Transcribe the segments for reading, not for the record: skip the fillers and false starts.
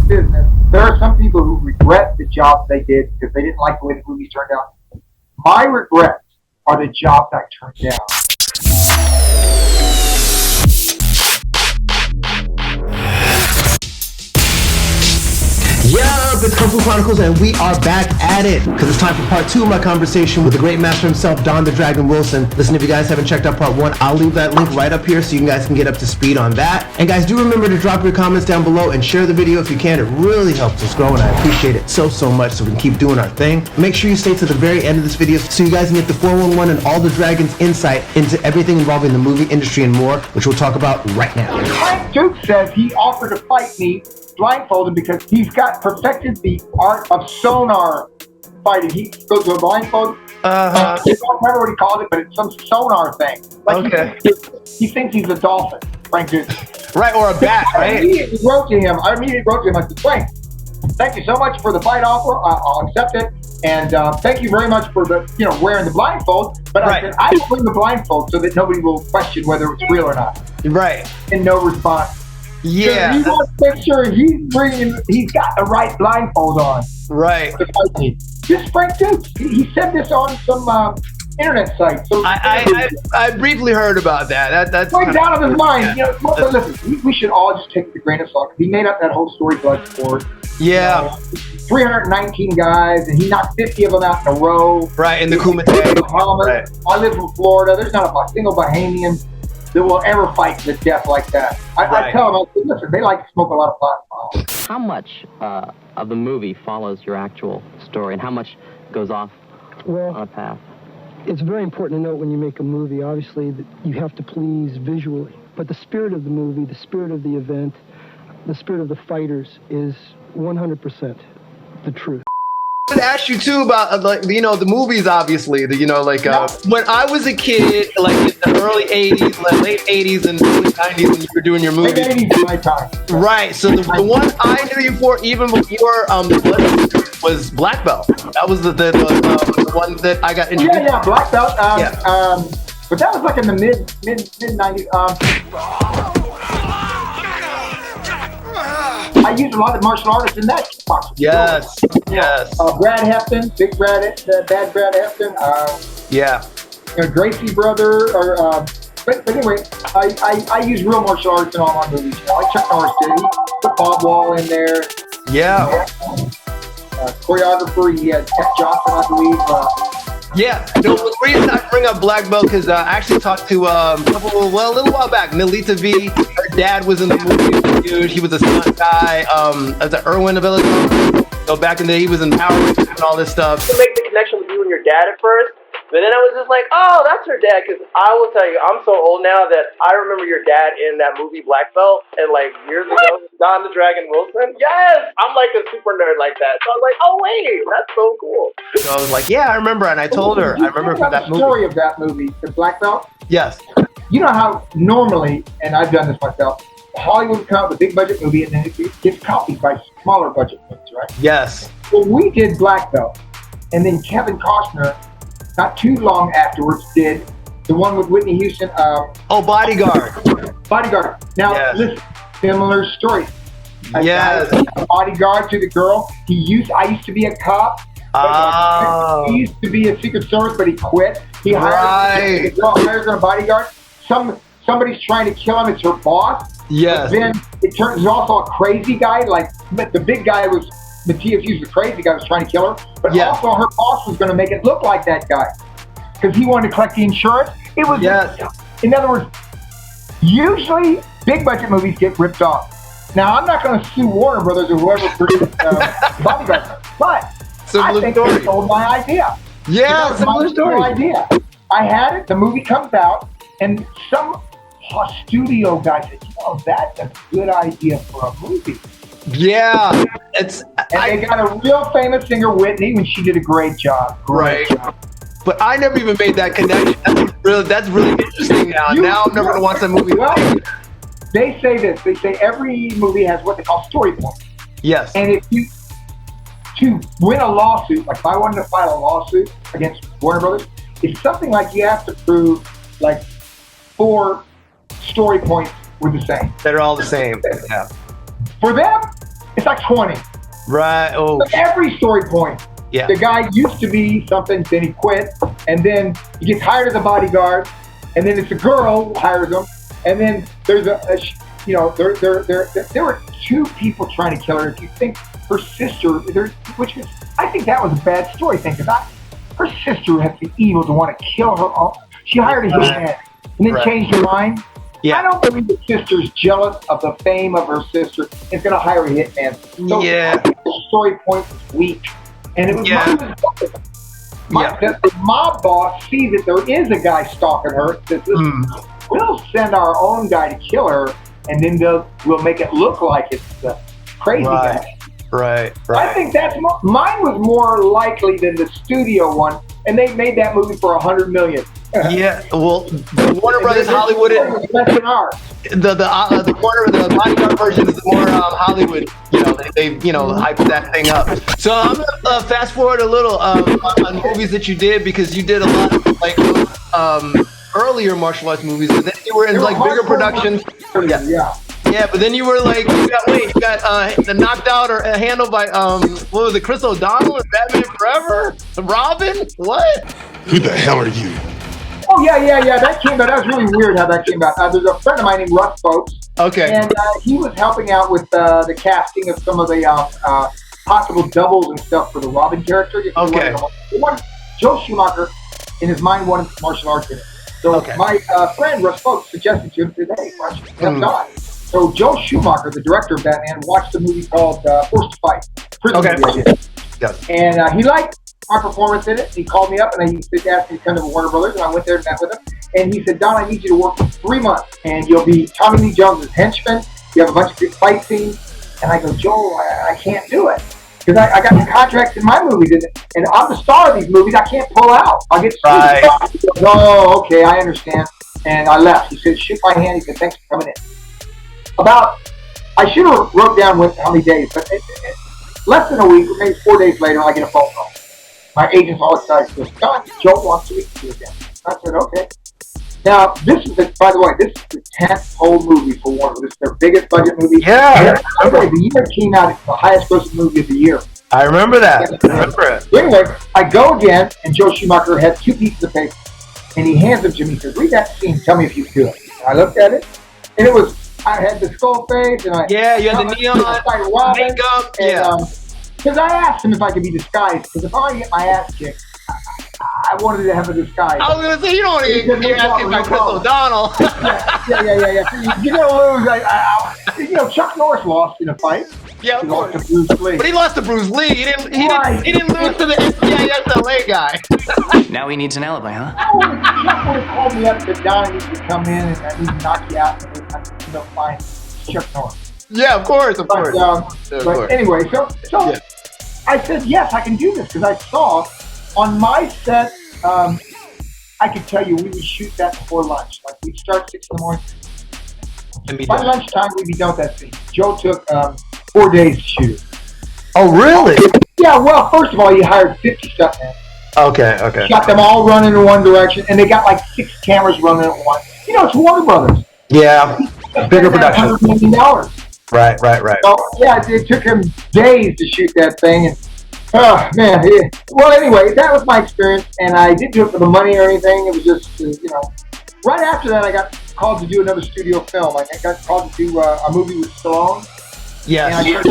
business. There are some people who regret the jobs they did because they didn't like the way the movies turned out. My regrets are the jobs I turned down. Yeah, it's Kung Fu Chronicles, and we are back at it because it's time for part 2 of my conversation with the great master himself, Don the Dragon Wilson. Listen, if you guys haven't checked out part 1, I'll leave that link right up here so you guys can get up to speed on that. And guys, do remember to drop your comments down below and share the video if you can. It really helps us grow, and I appreciate it so much, so we can keep doing our thing. Make sure you stay to the very end of this video so you guys can get the 411 and all the Dragon's insight into everything involving the movie industry and more, which we'll talk about right now. Frank Duke says he offered to fight me blindfolded because he's got perfected the art of sonar fighting. He goes to a blindfold. I don't remember what he called it, but it's some sonar thing. Like okay. He thinks he's a dolphin, Frank Duke. Right, or a bat, right? I immediately wrote to him. I said, Frank, thank you so much for the fight offer. I'll accept it. And thank you very much for the, wearing the blindfold. But I said, I will bring the blindfold so that nobody will question whether it's real or not. Right. And no response. Yeah. He wants to make sure he's got the right blindfold on. Right. This Frank Duke, he said this on some internet site. So I briefly heard about that. That's right down of his mind. But listen, we should all just take it with a grain of salt. He made up that whole story Bloodsport. Yeah. 319 guys, and he knocked 50 of them out in a row. Right, in the Kumite. Right. I live in Florida. There's not a single Bahamian that will ever fight to the death like that. I tell them, listen, they like to smoke a lot of pot. How much of the movie follows your actual story, and how much goes off on a path? It's very important to note when you make a movie, obviously, that you have to please visually. But the spirit of the movie, the spirit of the event, the spirit of the fighters is 100% the truth. I would ask you too about the movies, obviously. When I was a kid, like in the early '80s, like late '80s and early '90s, when you were doing your movies. Late '80s, my time. Right. So the one I knew you for, even before the Blood, was Black Belt. That was the one that I got introduced. Yeah, Black Belt. But that was like in the mid '90s. I used a lot of martial artists in that kickboxing. Yes. Brad Hepton, bad Brad Hepton. Gracie brother. But anyway, I use real martial arts in all my movies. Like Chuck Norris did. He put Bob Wall in there. Yeah. Choreographer, he had Ted Johnson, I believe. The reason I bring up Black Belt because I actually talked to a little while back, Nalita V. Her dad was in the movie, dude. He was a stunt guy. As an Irwin of Illinois. So back in the day, he was in Power and all this stuff. To make the connection with you and your dad at first, but then I was just like, oh, that's her dad. Because I will tell you, I'm so old now that I remember your dad in that movie Black Belt, and like years ago, Don the Dragon Wilson. Yes, I'm like a super nerd like that. So I was like, oh wait, that's so cool. So I was like, yeah, I remember, and I told her, I remember from that movie. The story of that movie, the Black Belt. Yes. You know how normally, and I've done this myself, Hollywood would come out with a big budget movie, and then it gets copied by smaller budget movies, right? Yes. Well, we did Black Belt, and then Kevin Costner, not too long afterwards, did the one with Whitney Houston. Bodyguard. Bodyguard. Now, listen, similar story. Yes. A bodyguard to the girl. I used to be a cop. He used to be a Secret Service, but he quit. He hires her a bodyguard. Somebody's trying to kill him. It's her boss. Yes. But then it turns also a crazy guy. Like the big guy was. Matthias was the crazy guy was trying to kill her, but also her boss was going to make it look like that guy because he wanted to collect the insurance. It was, in other words, usually big budget movies get ripped off. Now, I'm not going to sue Warner Brothers or whoever produced Bodyguard, but I think they stole my idea. Yeah, similar story. Idea. I had it. The movie comes out, and some studio guy said, that's a good idea for a movie. Yeah, they got a real famous singer, Whitney, and she did a great job. Great job. But I never even made that connection. That's really interesting now. Now I'm never going to watch that movie. Well, they say this. They say every movie has what they call story points. Yes. And if you, to win a lawsuit, like if I wanted to file a lawsuit against Warner Brothers, it's something like you have to prove like 4 story points were the same. That are all the same. Yeah. For them, it's like 20. Right. Oh. Like every story point. Yeah. The guy used to be something, then he quit, and then he gets hired as a bodyguard, and then it's a girl who hires him, and then there's there were two people trying to kill her. If you think her sister, I think that was a bad story thing, because her sister has to be evil to want to kill her. She hired a hitman and then changed her mind. Yeah. I don't believe the sister's jealous of the fame of her sister and is going to hire a hitman. So I think the story point was weak. And it was the mob boss sees that there is a guy stalking her. Says, we'll send our own guy to kill her, and then we'll make it look like it's the crazy guy. Right. I think mine was more likely than the studio one, and they made that movie for $100 million. Yeah, well, the Warner Brothers Hollywood, the Bodyguard version is more Hollywood. They've hyped that thing up. So I'm gonna fast forward a little on movies that you did, because you did a lot of like earlier martial arts movies, but then you were in like bigger productions. Yeah, but then you were like, you got knocked out or handled by what was it, Chris O'Donnell in Batman Forever? Robin? What? Who the hell are you? Oh, yeah. That came out. That was really weird how that came out. There's a friend of mine named Russ Folks. Okay. And he was helping out with the casting of some of the possible doubles and stuff for the Robin character. Okay. Joe Schumacher, in his mind, wanted martial arts in it. So my friend Russ Folks suggested to him, said, hey, why don't you come on? So Joe Schumacher, the director of Batman, watched a movie called Forced to Fight. Yes. And he liked my performance in it. He called me up and he asked me to come to Warner Brothers, and I went there and met with him. And he said, Don, I need you to work for 3 months, and you'll be Tommy Lee Jones' henchman. You have a bunch of good fight scenes. And I go, Joel, I can't do it, because I got the contracts in my movies, and I'm the star of these movies. I can't pull out. I'll get sued. He goes, oh, okay, I understand. And I left. He said, shook my hand. He said, thanks for coming in. I should have wrote down how many days, but less than a week, maybe 4 days later, I get a phone call. My agent's all excited. He goes, Don, Joe wants to meet you again. I said, okay. Now, by the way, this is the 10th whole movie for Warner. This is their biggest budget movie. Yeah. The year it came out, it's the highest grossing movie of the year. I remember that. Anyway, I go again, and Joe Schumacher has 2 pieces of paper, and he hands them to me. He says, read that scene. Tell me if you can do it. And I looked at it, and it was, I had the skull face, and you had the neon makeup. Because I asked him if I could be disguised, because if I want to get my ass kicked, I wanted to have a disguise. I was going to say, you don't want to get your ass kicked by Chris O'Donnell. Yeah. You're going to lose. Chuck Norris lost in a fight. Yeah, he lost to Bruce Lee. But he lost to Bruce Lee. He didn't lose to the NCIS LA guy. Now he needs an alibi, huh? Chuck would have called me up and said, Don, I need you to come in, and I need to knock you out. And fine. Chuck Norris. Yeah, of course. But anyway, so I said, yes, I can do this, because I saw on my set, I could tell you we would shoot that before lunch. Like, we'd start 6 in the morning. By lunchtime, we'd be done with that scene. Joe took 4 days to shoot it. Oh, really? Yeah, well, first of all, he hired 50 stuntmen. Okay. Shot them all running in one direction, and they got like 6 cameras running at once. It's Warner Brothers. Yeah, bigger production. $100 million. Right. So, yeah, it took him days to shoot that thing, and oh, man. Yeah. Well, anyway, that was my experience, and I didn't do it for the money or anything. It was just, Right after that, I got called to do another studio film. I got called to do a movie with Stallone. Yes. And I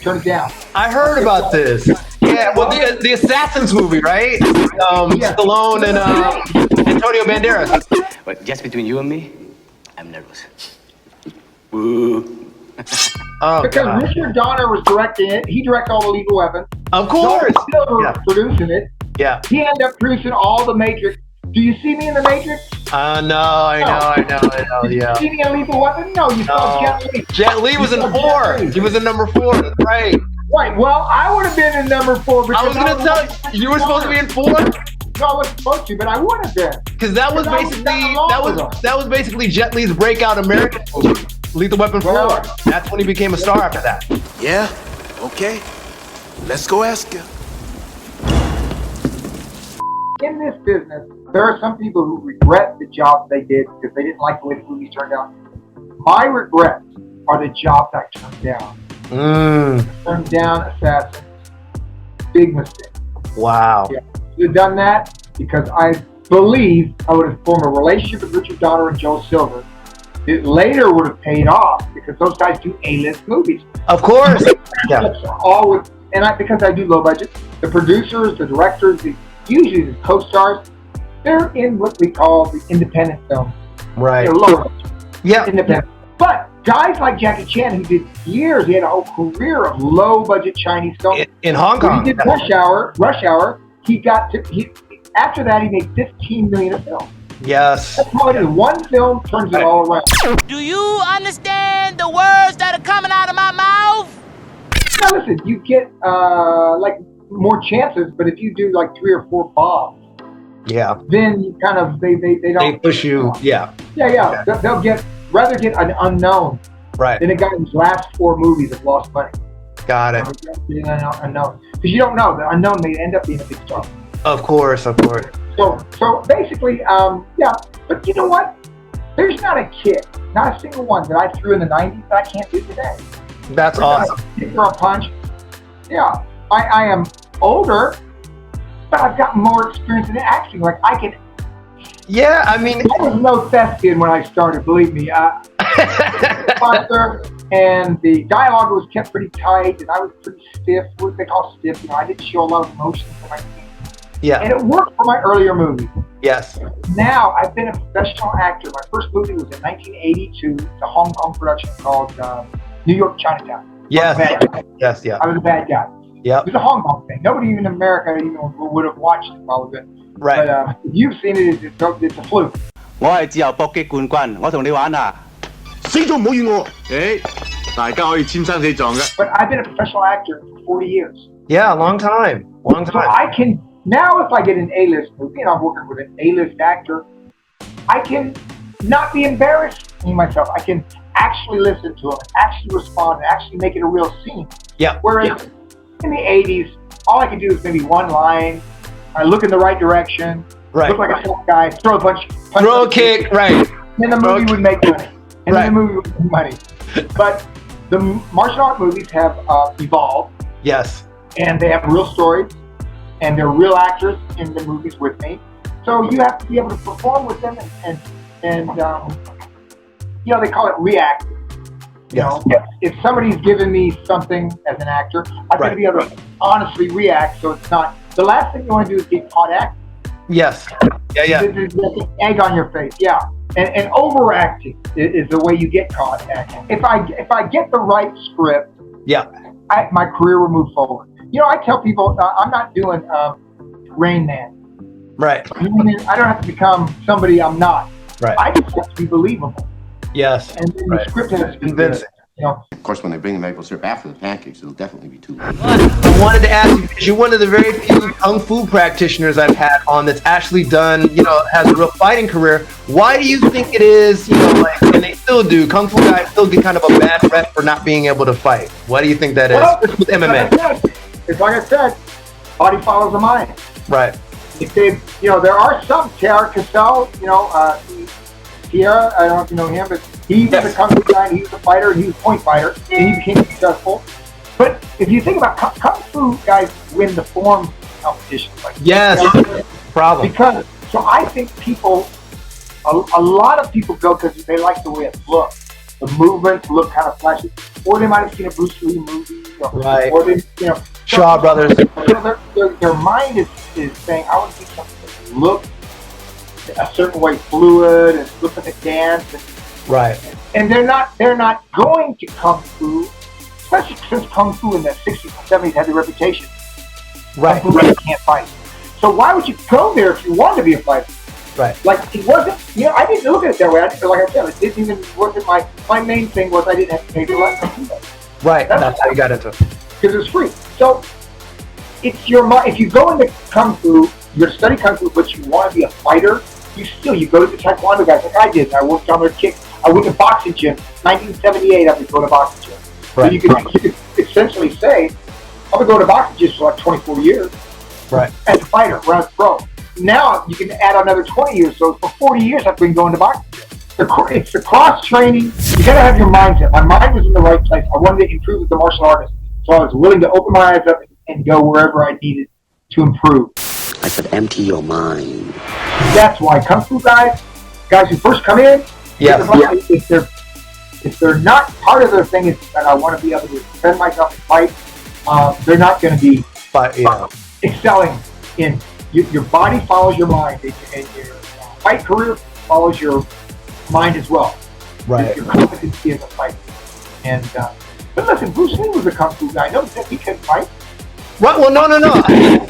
turned it down. I heard about this. Yeah, well, the Assassins movie, right? Stallone and Antonio Banderas. But just between you and me, I'm nervous. Woo. Because Richard Donner was directing it. He directed all the Lethal Weapon. Of course. Silver producing it. Yeah. He ended up producing all the Matrix. Do you see me in the Matrix? No, I know. Did you see me in Lethal Weapon? No, you saw Jet Li. Jet Li was in 4. He was in number 4. That's right. Right. Well, I would have been in number 4. I was going to tell you, you were supposed to be in 4? No, I wasn't supposed to, but I would have been. Because that was basically Jet Li's breakout American movie, Lethal Weapon 4. That's when he became a star after that. Yeah. Okay. Let's go ask him. In this business, there are some people who regret the jobs they did because they didn't like the way the movies turned out. My regrets are the jobs I turned down. Turned down Assassins. Big mistake. Wow. Yeah. Should have done that because I believe I would have formed a relationship with Richard Donner and Joel Silver. It later would have paid off because those guys do A-list movies. Of course. Yeah. Always, because I do low budget, the producers, the directors, usually the co-stars, they're in what we call the independent film. Right. They're lower budget. Yeah. Independent. But guys like Jackie Chan, who did years, he had a whole career of low budget Chinese films. In Hong Kong. When he did Rush Hour, after that he made $15 million a film. Yes. That's what it is. One film turns it all around. Do you understand the words that are coming out of my mouth? Now listen, you get like more chances, but if you do like 3 or 4 bombs, yeah, then you kind of they don't. They push you. Yeah. Yeah. They'll rather get an unknown, right, than a guy whose last 4 movies have lost money. Got it. Unknown, because you don't know the unknown may end up being a big star. Of course. So basically, yeah. But you know what? There's not a kid, not a single one that I threw in the '90s that I can't do today. That's awesome. Kick or a punch. Yeah, I am older, but I've got more experience in acting. Like I can. Yeah, I mean, I was no thespian when I started. Believe me. And the dialogue was kept pretty tight, and I was pretty stiff. What they call stiff. I didn't show a lot of emotions in my scene. Yeah. And it worked for my earlier movies. Yes. Now I've been a professional actor. My first movie was in 1982. It's a Hong Kong production called New York Chinatown. Yes. Yes. Yeah. I was a bad guy. Yeah. It was a Hong Kong thing. Nobody even in America would have watched it probably. Right. But if you've seen it, it's a fluke. 我係自由搏擊冠軍，我同你玩啊！死咗唔好怨我。大家可以簽生死狀嘅。But I've been a professional actor for 40 years. Yeah, long time. So I can now, if I get an A-list movie and I'm working with an A-list actor, I can not be embarrassed in myself. I can actually listen to him, actually respond, and actually make it a real scene. Yeah. Whereas in the 80s, all I could do is maybe one line. I look in the right direction. Right. Look like a tough guy. Throw a punch. Throw a kick. Right. And the movie would make money. And then the movie would make money. But the martial art movies have evolved. Yes. And they have real stories. And they're real actors in the movies with me. So you have to be able to perform with them and they call it reacting. If somebody's given me something as an actor, I've got to be able to honestly react so it's not... The last thing you want to do is get caught acting. Yes. Yeah. There's egg on your face, yeah. And overacting is the way you get caught acting. If I get the right script, my career will move forward. I tell people I'm not doing Rain Man. Right. I don't have to become somebody I'm not. Right. I just have to be believable. Yes. And then the script has to be convincing. Of course, when they bring the maple syrup after the pancakes, it'll definitely be too late. I wanted to ask you, because you're one of the very few kung fu practitioners I've had on that's actually done, has a real fighting career. Why do you think it is, and they still do, kung fu guys still get kind of a bad rep for not being able to fight? Why do you think that is? Well, with MMA. It's like I said, body follows the mind. Right. If they, there are some, Tara Cassell, Tierra, I don't know if you know him, but he was a kung fu guy, and he was a fighter, and he was a point fighter, and he became successful. But if you think about kung fu guys win the form competitions. Problem. Because, so I think people, a lot of people go because they like the way it looks. The movements look kind of flashy. Or they might have seen a Bruce Lee movie. Right. Or they, Shaw Brothers. Their mind is saying, I want to see something that looks a certain way, fluid, and look like a dance. Right. And they're not going to kung fu, especially since kung fu in the 60s and 70s had the reputation. Right. Kung fu can't fight. So why would you go there if you wanted to be a fighter? Right. Like it wasn't. I didn't look at it that way. Like I said, it didn't even wasn't my main thing was I didn't have to pay for lessons. Right. That's how you got into it. Because it's free. So it's your mind. If you go into kung fu, you're to study kung fu, but you want to be a fighter. You go to the taekwondo guys like I did. I worked on their kick. I went to boxing gym. 1978, I would go to boxing gym. Right. So you could essentially say, I'm gonna go to boxing gym for like 24 years. Right. As a fighter, when I was pro. Now you can add another 20 years. So for 40 years, I've been going to boxing gym. it's the cross training. You got to have your mindset. My mind was in the right place. I wanted to improve as a martial artist, so I was willing to open my eyes up and go wherever I needed to improve. I said, empty your mind. That's why Kung Fu guys who first come in, if they're not part of their thing is that I want to be able to defend myself and fight, they're not going to be excelling in. Your body follows your mind, and your fight career follows your mind as well. Right. Your competency as a fighter. And but listen, Bruce Lee was a Kung Fu guy. No, he couldn't fight. Right, well, no.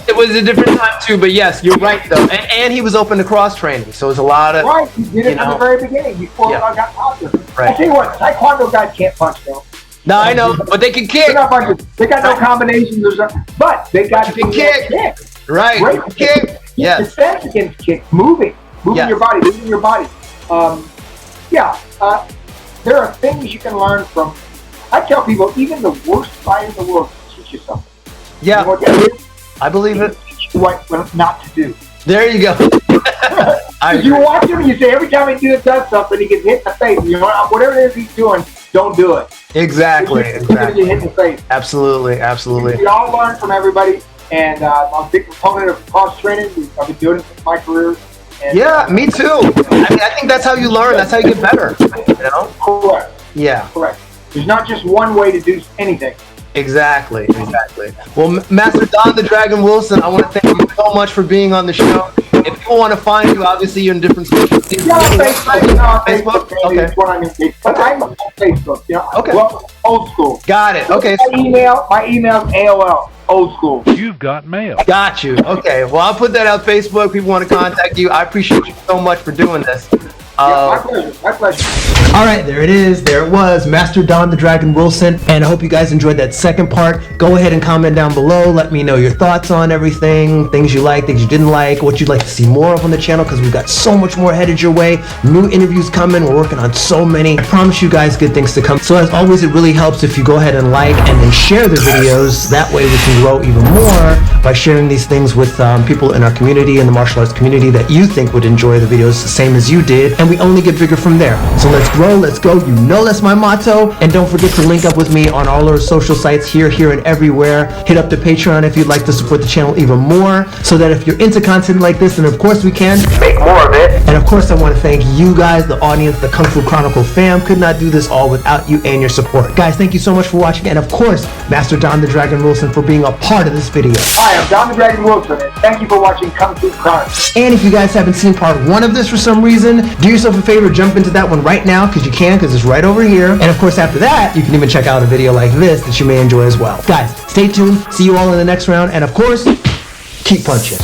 It was a different time too, but yes, you're right though. And he was open to cross training, so it was a lot of. Right, he did it from the very beginning before I got popular. Right. I tell you what, Taekwondo guys can't punch though. No, I know, but they can kick. They got no combinations, but they got to kick. Right, great kick. Yes. Defense against kick, moving your body, moving your body. There are things you can learn from. I tell people, even the worst fight in the world can teach you something. Yeah, you know what that is? I believe it. Teach you what not to do. There you go. You watch him and you say every time he does something, he gets hit in the face. You know, whatever it is he's doing, don't do it. Exactly. He's going to get hit in the face. Absolutely. We all learn from everybody, and I'm a big proponent of cross training. I've been doing it since my career. And, me too. I mean, I think that's how you learn. That's how you get better. You know? Correct. Yeah. Correct. There's not just one way to do anything. Exactly. Well, Master Don the Dragon Wilson, I want to thank you so much for being on the show. If people want to find you, obviously you're in different spaces. Yeah, Facebook. Okay. That's what I'm in Facebook. But I'm on Facebook. You know, okay. Well, old school. Got it. Okay. My email's AOL. Old school. You've got mail. Got you. Okay. Well, I'll put that on Facebook. People want to contact you. I appreciate you so much for doing this. My pleasure. All right, there it is. There it was, Master Don the Dragon Wilson. And I hope you guys enjoyed that second part. Go ahead and comment down below. Let me know your thoughts on everything, things you like, things you didn't like, what you'd like to see more of on the channel, because we've got so much more headed your way. New interviews coming. We're working on so many. I promise you guys good things to come. So as always, it really helps if you go ahead and like and then share the videos. That way we can grow even more by sharing these things with people in our community, in the martial arts community that you think would enjoy the videos the same as you did. And we only get bigger from there. So let's grow, let's go. You know that's my motto. And don't forget to link up with me on all our social sites here, and everywhere. Hit up the Patreon if you'd like to support the channel even more, so that if you're into content like this, then of course we can make more of it. And of course I want to thank you guys, the audience, the Kung Fu Chronicle fam. Could not do this all without you and your support. Guys, thank you so much for watching. And of course, Master Don the Dragon Wilson for being a part of this video. Hi, I'm Don the Dragon Wilson, and thank you for watching Kung Fu Chronicle. And if you guys haven't seen part 1 of this for some reason, do yourself a favor, jump into that one right now, because you can, because it's right over here. And of course, after that, you can even check out a video like this that you may enjoy as well. Guys, stay tuned. See you all in the next round. And of course, keep punching.